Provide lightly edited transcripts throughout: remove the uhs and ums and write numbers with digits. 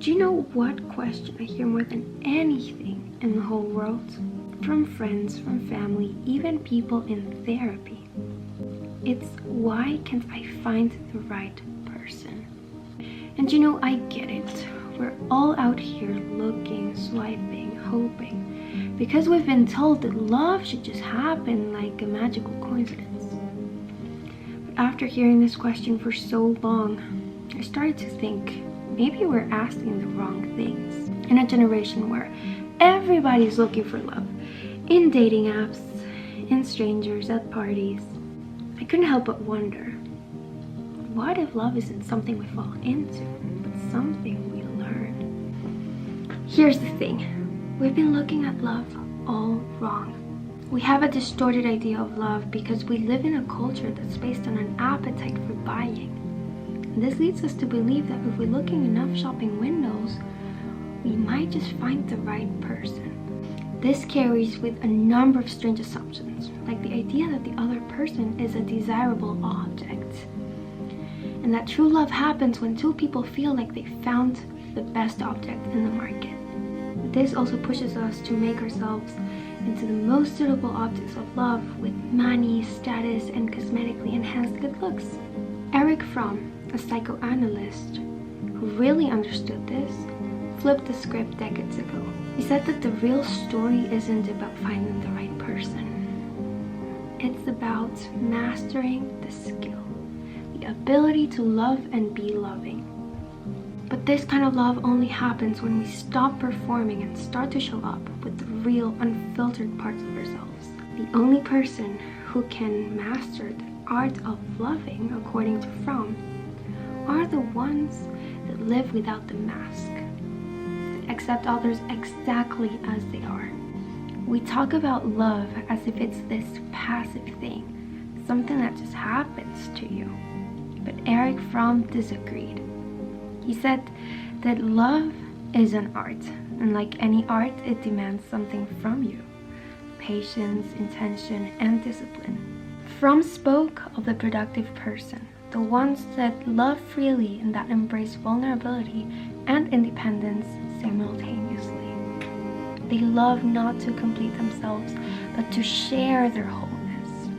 Do you know what question I hear more than anything in the whole world? From friends, from family, even people in therapy. It's, why can't I find the right person? And you know, I get it. We're all out here looking, swiping, hoping, because we've been told that love should just happen like a magical coincidence. But after hearing this question for so long, I started to think maybe we're asking the wrong things. In a generation where everybody's looking for love, in dating apps, in strangers, at parties, I couldn't help but wonder, what if love isn't something we fall into, but something we learn? Here's the thing, we've been looking at love all wrong. We have a distorted idea of love because we live in a culture that's based on an appetite for buying. And this leads us to believe that if we're looking enough shopping windows, we might just find the right person. This carries with a number of strange assumptions, like the idea that the other person is a desirable object, and that true love happens when two people feel like they found the best object in the market. This also pushes us to make ourselves into the most suitable objects of love with money, status, and cosmetically enhanced good looks. Erich Fromm, a psychoanalyst who really understood this, flipped the script decades ago. He said that the real story isn't about finding the right person. It's about mastering the skill, the ability to love and be loving. But this kind of love only happens when we stop performing and start to show up with the real, unfiltered parts of ourselves. The only person who can master the art of loving, according to Fromm, are the ones that live without the mask, accept others exactly as they are. We talk about love as if it's this passive thing, something that just happens to you. But Erich Fromm disagreed. He said that love is an art, and like any art, it demands something from you: patience, intention, and discipline. Fromm spoke of the productive person, the ones that love freely and that embrace vulnerability and independence simultaneously. They love not to complete themselves, but to share their wholeness.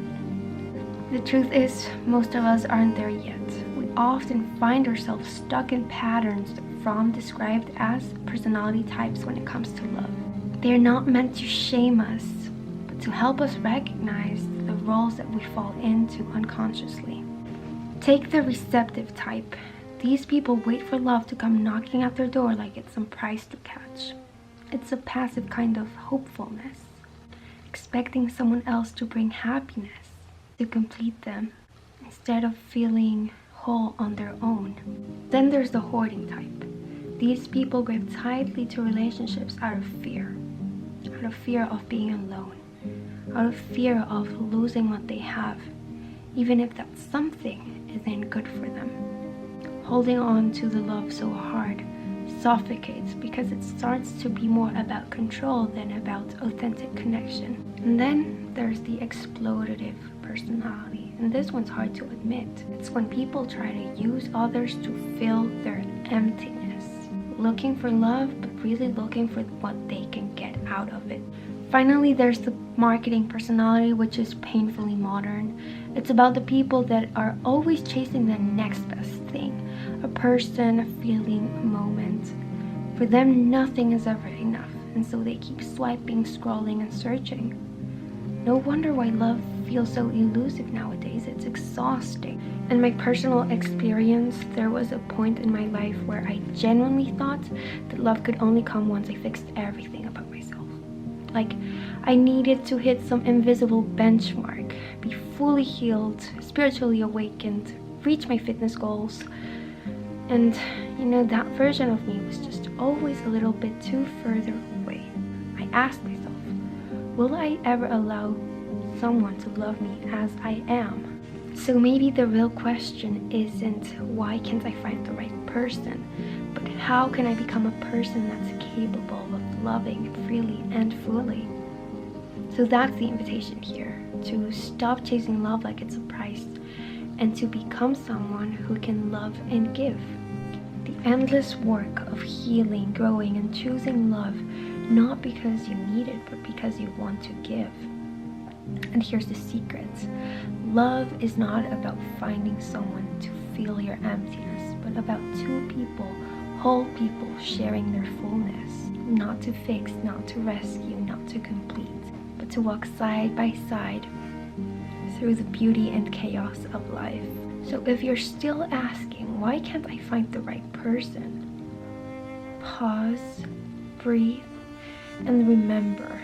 The truth is, most of us aren't there yet. We often find ourselves stuck in patterns that Fromm described as personality types when it comes to love. They are not meant to shame us, but to help us recognize the roles that we fall into unconsciously. Take the receptive type. These people wait for love to come knocking at their door like it's some prize to catch. It's a passive kind of hopefulness, expecting someone else to bring happiness, to complete them, instead of feeling whole on their own. Then there's the hoarding type. These people grip tightly to relationships out of fear of being alone, out of fear of losing what they have, even if that something isn't good for them. Holding on to the love so hard suffocates because it starts to be more about control than about authentic connection. And then there's the exploitative personality, and this one's hard to admit. It's when people try to use others to fill their emptiness, looking for love but really looking for what they can get out of it. Finally, there's the marketing personality, which is painfully modern. It's about the people that are always chasing the next best thing, a person, a feeling, a moment. For them, nothing is ever enough, and so they keep swiping, scrolling, and searching. No wonder why love feels so elusive nowadays. It's exhausting. In my personal experience, there was a point in my life where I genuinely thought that love could only come once I fixed everything about myself. Like, I needed to hit some invisible benchmark, be fully healed, spiritually awakened, reach my fitness goals. And, you know, that version of me was just always a little bit too further away. I asked myself, will I ever allow someone to love me as I am? So maybe the real question isn't why can't I find the right person, but how can I become a person that's capable of loving freely and fully? So that's the invitation here, to stop chasing love like it's a prize and to become someone who can love and give. The endless work of healing, growing, and choosing love, not because you need it, but because you want to give. And here's the secret. Love is not about finding someone to fill your emptiness, but about two people, whole people, sharing their fullness. Not to fix, not to rescue, not to complete, but to walk side by side through the beauty and chaos of life. So if you're still asking, why can't I find the right person? Pause, breathe, and remember,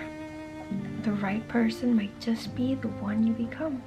the right person might just be the one you become.